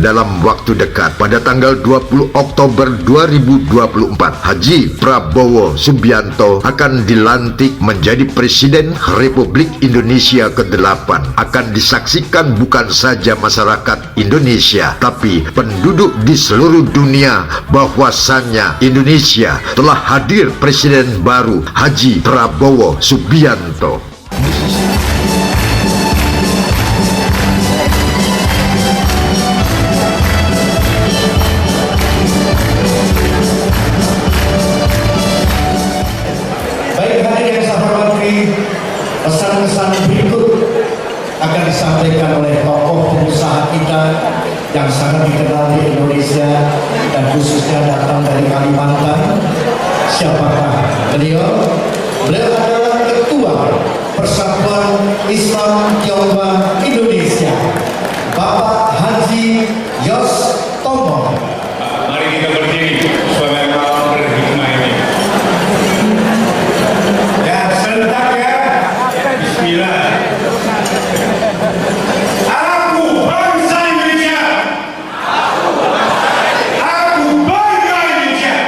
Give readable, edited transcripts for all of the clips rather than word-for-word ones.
dalam waktu dekat. Pada tanggal 20 Oktober 2024, Haji Prabowo Subianto akan dilantik menjadi Presiden Republik Indonesia ke-8. Akan disaksikan bukan saja masyarakat Indonesia, tapi penduduk di seluruh dunia bahwasannya Indonesia telah hadir Presiden baru, Haji Prabowo Subianto. Pesan-pesan berikut akan disampaikan oleh tokoh pengusaha kita yang sangat dikenal di Indonesia dan khususnya datang dari Kalimantan. Siapakah beliau? Beliau adalah Ketua Persatuan Islam Tionghoa Indonesia, Bapak Haji Yos Tomo. Mari kita berdiri sebagai malam berhikmah ini. Ya, serentak ya. Bismillah. Aku bangsa Indonesia. Aku bangga Indonesia.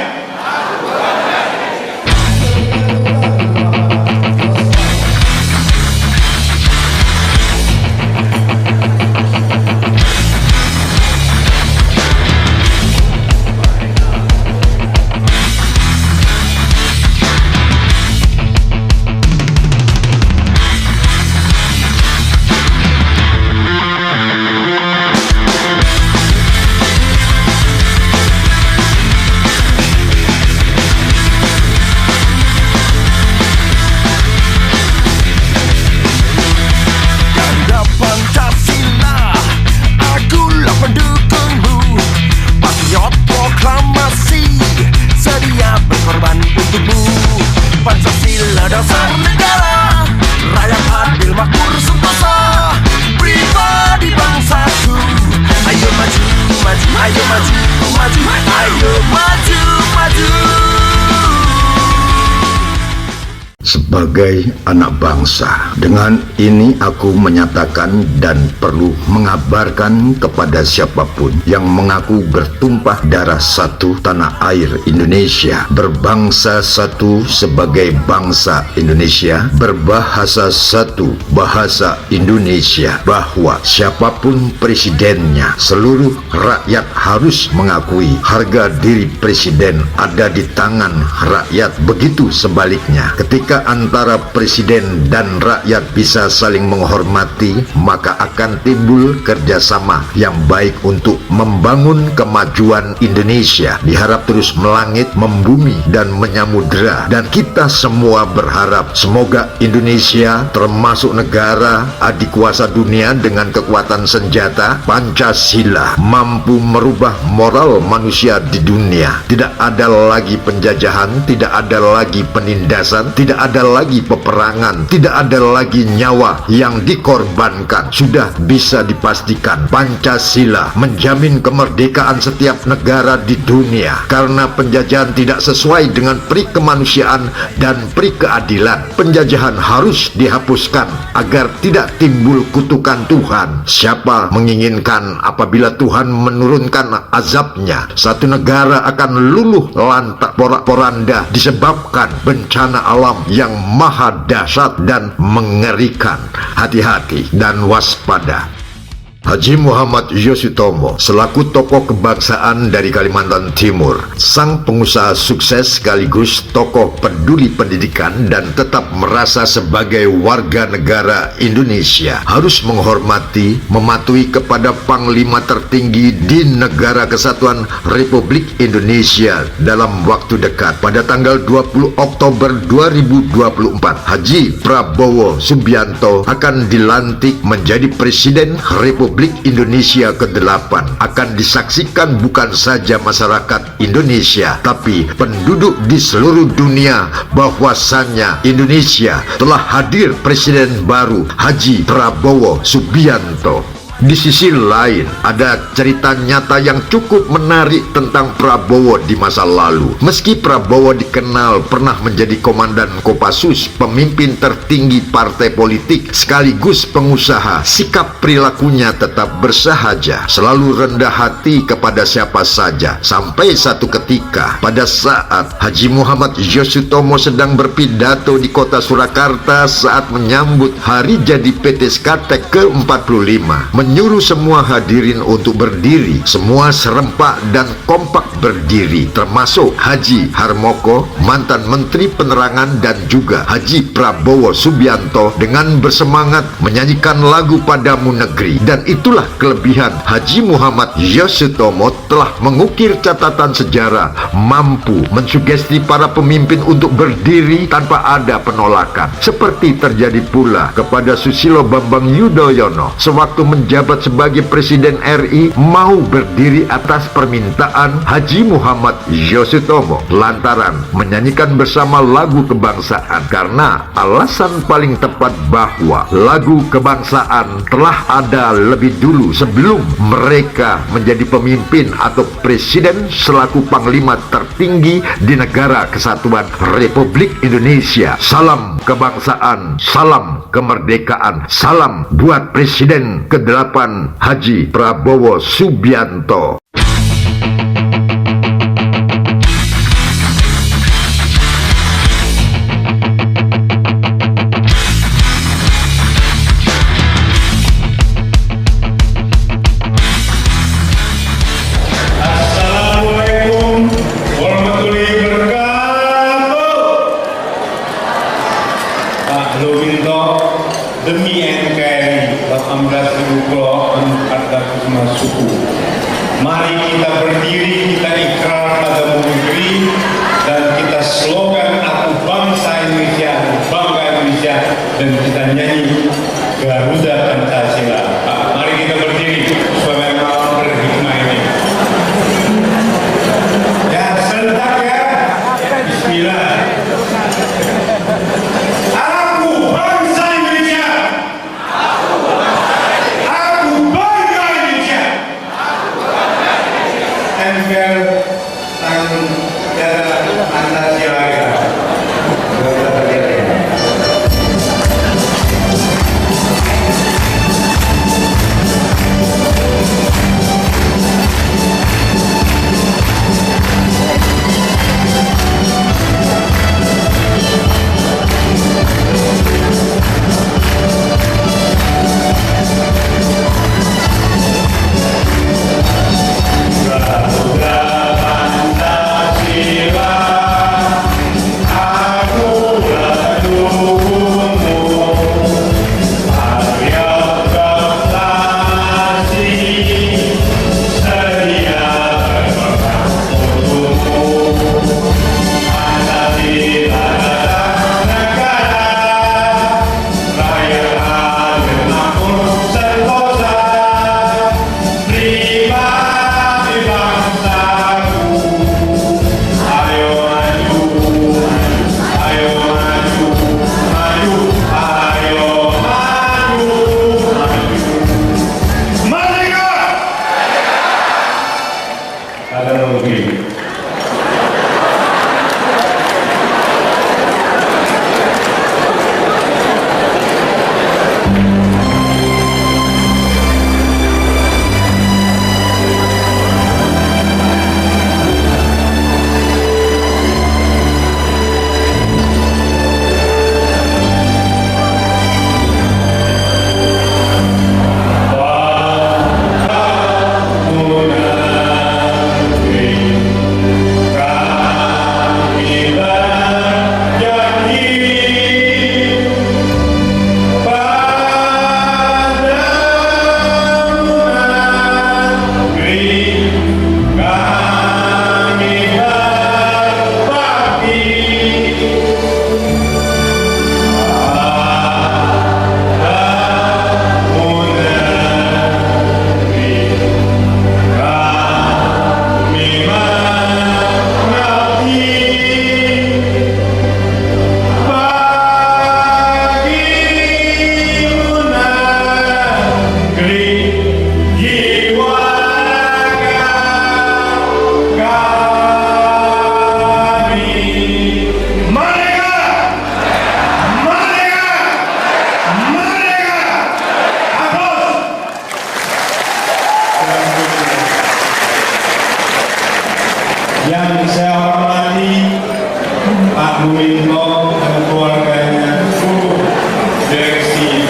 Pancasila dasar negara, rakyat adil makmur sentosa, pribadi bangsaku. Ayo maju, maju, ayo maju, maju, ayo maju, maju. Sebagai anak bangsa, dengan ini aku menyatakan dan perlu mengabarkan kepada siapapun yang mengaku bertumpah darah satu tanah air Indonesia, berbangsa satu sebagai bangsa Indonesia, berbahasa satu bahasa Indonesia, bahwa siapapun presidennya, seluruh rakyat harus mengakui harga diri presiden ada di tangan rakyat. Begitu sebaliknya, ketika antara presiden dan rakyat bisa saling menghormati, maka akan timbul kerjasama yang baik untuk membangun kemajuan Indonesia. Diharap terus melangit, membumi, dan menyamudra. Dan kita semua berharap semoga Indonesia termasuk negara adikuasa dunia dengan kekuatan senjata Pancasila mampu merubah moral manusia di dunia. Tidak ada lagi penjajahan, tidak ada lagi penindasan, tidak ada lagi peperangan, tidak ada lagi nyawa yang dikorbankan. Sudah bisa dipastikan Pancasila menjamin kemerdekaan setiap negara di dunia, karena penjajahan tidak sesuai dengan pri kemanusiaan dan pri keadilan. Penjajahan harus dihapuskan agar tidak timbul kutukan Tuhan. Siapa menginginkan apabila Tuhan menurunkan azabnya, satu negara akan luluh lantak porak-poranda disebabkan bencana alam yang maha dahsyat dan mengerikan. Hati-hati dan waspada. Haji Muhammad Yosutomo selaku tokoh kebangsaan dari Kalimantan Timur, sang pengusaha sukses sekaligus tokoh peduli pendidikan dan tetap merasa sebagai warga negara Indonesia, harus menghormati, mematuhi kepada Panglima tertinggi di Negara Kesatuan Republik Indonesia dalam waktu dekat. Pada tanggal 20 Oktober 2024, Haji Prabowo Subianto akan dilantik menjadi Presiden Republik Indonesia ke-8. Akan disaksikan bukan saja masyarakat Indonesia, tapi penduduk di seluruh dunia bahwasannya Indonesia telah hadir Presiden baru, Haji Prabowo Subianto. Di sisi lain, ada cerita nyata yang cukup menarik tentang Prabowo di masa lalu. Meski Prabowo dikenal pernah menjadi komandan Kopassus, pemimpin tertinggi partai politik sekaligus pengusaha, sikap perilakunya tetap bersahaja, selalu rendah hati kepada siapa saja. Sampai satu ketika, pada saat Haji Muhammad Yosutomo sedang berpidato di kota Surakarta saat menyambut hari jadi PT Skatek ke-45, menyuruh semua hadirin untuk berdiri. Semua serempak dan kompak berdiri, termasuk Haji Harmoko, mantan Menteri Penerangan, dan juga Haji Prabowo Subianto dengan bersemangat menyanyikan lagu Padamu Negeri. Dan itulah kelebihan Haji Muhammad Yosutomo, telah mengukir catatan sejarah, mampu mensugesti para pemimpin untuk berdiri tanpa ada penolakan. Seperti terjadi pula kepada Susilo Bambang Yudhoyono sewaktu menjabat sebagai Presiden RI, mau berdiri atas permintaan Haji Muhammad Yosutomo lantaran menyanyikan bersama lagu kebangsaan, karena alasan paling tepat bahwa lagu kebangsaan telah ada lebih dulu sebelum mereka menjadi pemimpin atau presiden selaku panglima tertinggi di Negara Kesatuan Republik Indonesia. Salam kebangsaan, salam kemerdekaan, salam buat Presiden ke-8 Haji Prabowo Subianto. Assalamualaikum warahmatullahi wabarakatuh. Pak Lominto, demi NKRI 18.000 pulau 400 suku, mari kita berdiri, kita ikrar pada negeri, dan kita slogan aku bangsa Indonesia, aku bangga Indonesia, dan kita nyanyi Garuda Pancasila. Pak, mari kita berdiri supaya malam berhikmah ini. Ya, serentak ya. Bismillah. Aku bangsa Indonesia. Aku bangga Indonesia. Ember tangan darah Pancasila ya. Garuda Pancasila. Yang saya hormati Pak Muminto dan keluarganya, seluruh direksi.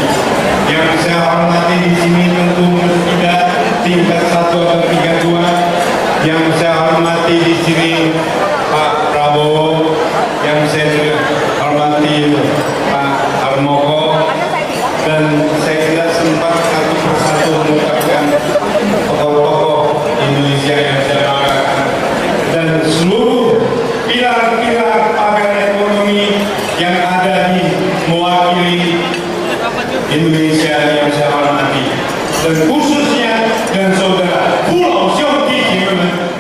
Yang saya hormati di sini tentu tidak tingkat 1 atau 32. Yang saya hormati di sini Pak Prabowo, yang saya juga hormati Pak Harmoko, dan saya tidak sempat satu persatu mengucapkan tokoh-tokoh Indonesia yang saya banggakan dan seluruh pilar-pilar pagar ekonomi yang ada di mewakili Indonesia yang saya hormati, dan khususnya dan saudara Pulau Xiongqi Jimen.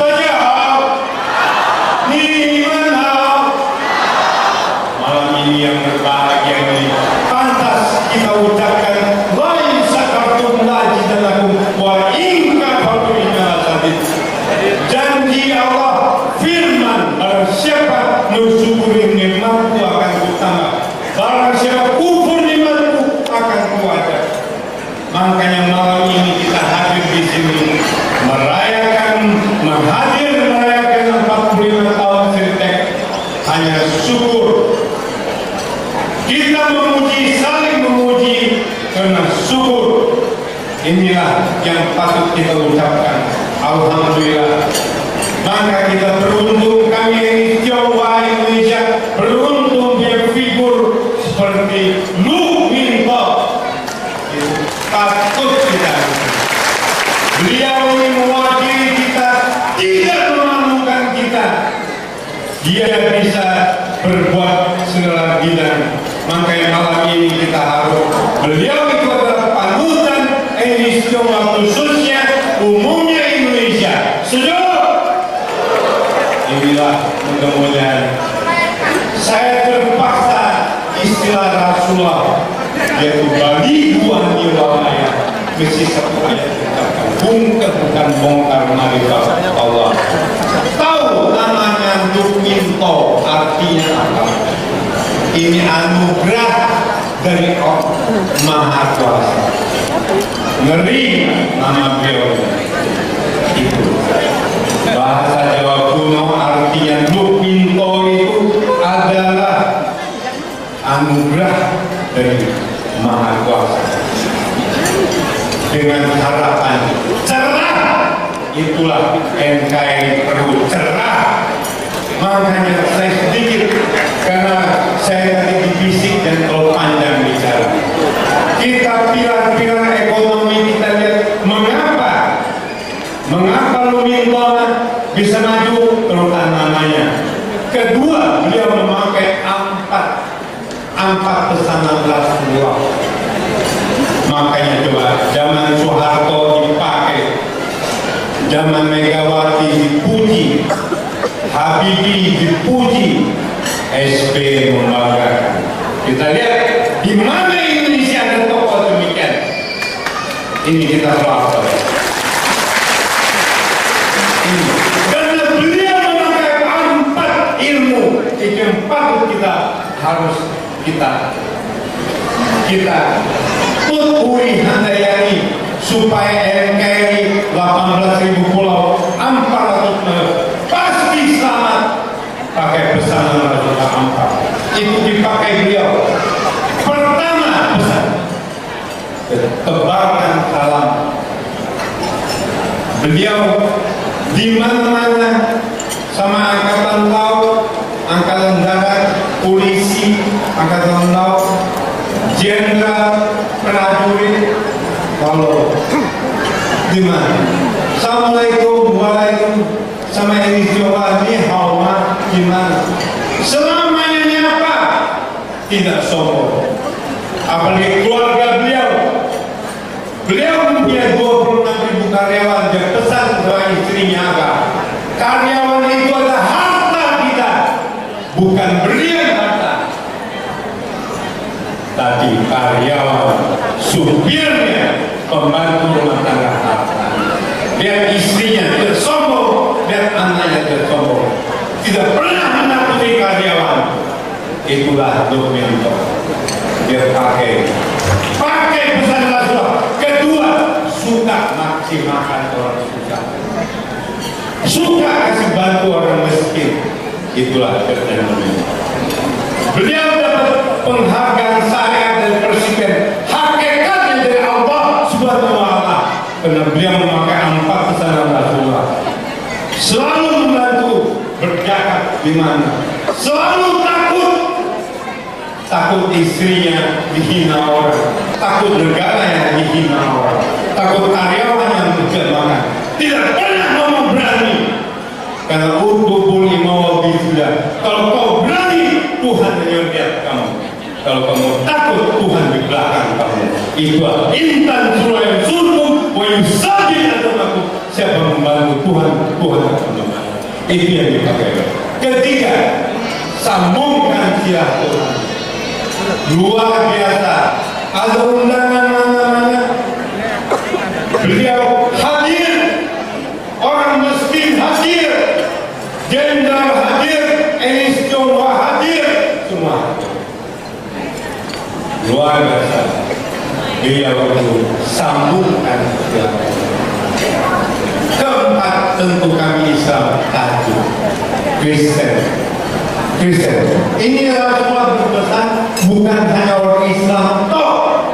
Malam ini yang berbahagia ini pantas kita ucapkan lain sakartum laji dalakum wa inka fatuina sadid. Janji Allah firman, barang siapa mensyukuri nikmatku akan kutambah, barang siapa kufur nikmatku akan kuajar. Makanya malam ini kita hadir di sini merayakan 45 tahun Sirtek. Hanya syukur. Kita memuji, saling memuji karena syukur. Inilah yang patut kita ucapkan. Alhamdulillah. Maka kita beruntung, kami ini Tionghoa Indonesia beruntung punya figur seperti Lu Minto. Patut kita. Beliau ini mewakili kita, tidak memalukan kita. Dia bisa berbuat segala bidang. Makanya malam ini kita harus, beliau itu adalah panutan etnis Tionghoa khususnya umumnya Indonesia. Setuju? Inilah mudah-mudahan saya terpaksa istilah Rasulullah, yaitu bagi dua niwaya mesti satu ayat dikatakan bungkar bukan bongkar marifat Allah. Tahu namanya Minto artinya apa? Ini anugerah dari Allah Maha Kuasa. Ngeri nama beliau itu. Bahasa Jawa kuno artinya Minto itu adalah anugerah dari Maha Kuasa. Dengan harapan cerah, itulah NKRI perlu cerah. Makanya saya sedikit, karena saya tadi dibisik dan terlalu panjang bicara. Kita pilar-pilar ekonomi kita lihat mengapa Lu Minto bisa maju, terutama namanya. Kedua, beliau memakai empat pesanan Rasulullah. Makanya coba zaman Soeharto dipakai, zaman Megawati dipuji, Habibie dipuji, SB membanggakan. Kita lihat di mana Indonesia ada tokoh demikian. Ini kita pelajari. Karena beliau memakai empat ilmu, itu yang patut kita harus kita Putri Handayani supaya NKRI 18.000 pulau 400 pasti selamat pakai pesanan Rasulullah 4. Itu dipakai beliau. Pertama pesan, tebarkan salam. Beliau di mana-mana sama angkatan laut, angkatan darat, polisi, angkatan laut, jenderal, prajurit, kalau di mana? Assalamualaikum, waalaikum, sama ini Tionghoa, ni hao ma, gimana? Selamanya ini apa? Tidak sombong. Apalagi keluarga beliau. Beliau mempunyai 26.000 karyawan, dan pesan kepada istrinya apa? Karyawan itu adalah harta kita, bukan beliau harta. Tadi karyawan, supirnya, pembantu rumah tangga harta. Biar istrinya tidak sombong, biar anaknya tidak sombong. Tidak pernah menakuti karyawan. Itulah Lu Minto. Dia pakai pesan Rasulullah. Kedua, suka maksimalkan orang susah. Suka kasih bantu orang miskin. Itulah Ferdinand Humaydi. Beliau dapat penghargaan syariat dari Presiden, hakikatnya dari Allah Subhanahu wa Ta'ala, karena beliau memakai 4 pesanan Rasulullah. Selalu membantu berzakat di mana, selalu takut istrinya dihina orang, takut negara yang dihina orang, takut karyawan yang terjemahan. Tidak pernah ngomong berani, karena utubul imawabi sudah. Kalau kau berani, Tuhan menyertai kamu. Kalau kamu takut, Tuhan di belakang kamu. Itulah intan suraya surkum wa yusabih atamakum. Siapa membantu Tuhan, Tuhan akan membantu. Itu yang dipakai. Ketiga, sambungkan silaturahmi. Luar biasa. Ada undangan mana-mana, beliau hadir. Orang miskin hadir, jenderal hadir, Enis Jawa hadir, semua luar biasa. Beliau itu sambungkan silaturahmi. Keempat, tentu kami Islam tajuk Kristen. Ini adalah sebuah pesan bukan hanya orang Islam, toh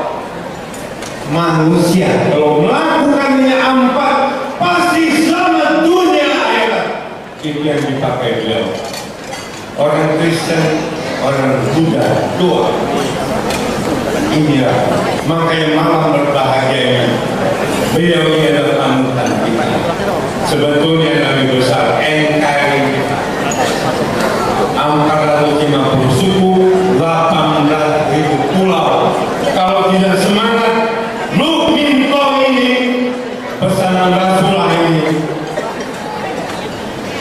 manusia. Kalau melakukannya 4, pasti selamat dunia akhirat. Itu yang dipakai beliau. Orang Kristen, orang Buddha, doa. Inilah makanya malam berbahagianya. Beliau ini adalah panutan kita. Sebetulnya Nabi besar NKRI kita. 450 suku, 18.000 pulau. Kalau tidak semangat, lu minto ini pesanan Rasulullah ini.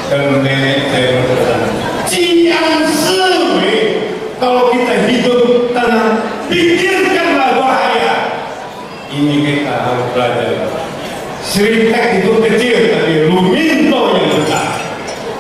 Dan nenek saya berpesan, Cian Sewe, kalau kita hidup tenang, pikirkanlah bahaya. Ini kita harus belajar. Serikat itu kecil, tapi lu minto yang besar.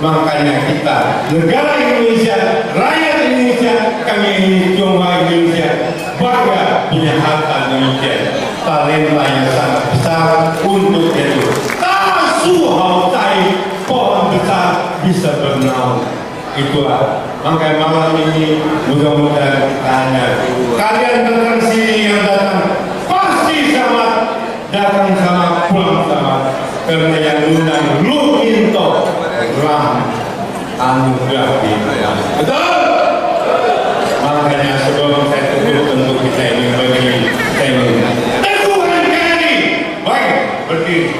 Makanya kita, negara Indonesia, rakyat Indonesia, kami ini Tionghoa Indonesia, bangga punya harta Indonesia. Talenta yang sangat besar untuk itu. Tasuhau tai, pohon besar bisa bernaung. Itulah. Makanya malam ini mudah-mudahan kita hanya kalian datang sini yang datang pasti sama, datang sama, pulang sama. Karena yang undang lu minto ram anugerah kita. Betul? Makanya sebelum saya tutup untuk kita ini bagi saya minta Teguh NKRI. Baik, berdiri.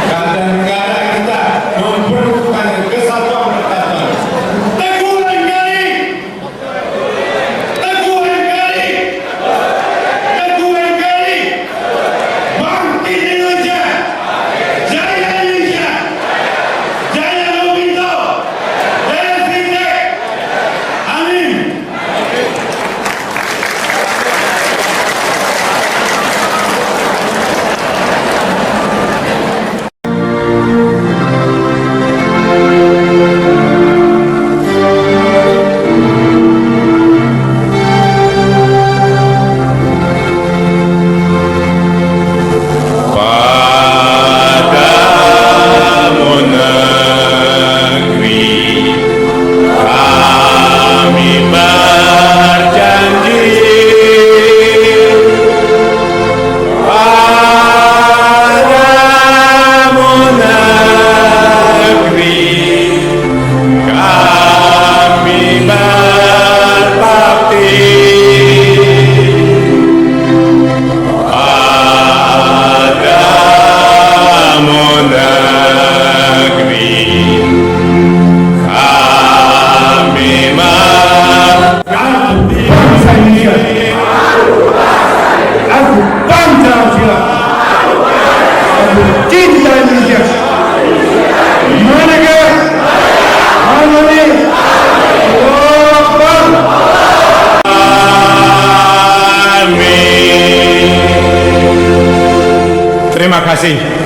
Keadaan negara kita memerlukan kesatuan persatuan. Teguh NKRI. Teguh NKRI. Teguh NKRI. Bangkit Indonesia. Jaya Indonesia. Jaya Lubito. Jaya Fintech. Amin. Padamu negeri kami berjanji, padamu negeri kami berbakti. Padamu negeri kami bangsa Indonesia, aku Pancasila, aku cinta Indonesia, Merdeka, Harmoni, Amin. Terima kasih.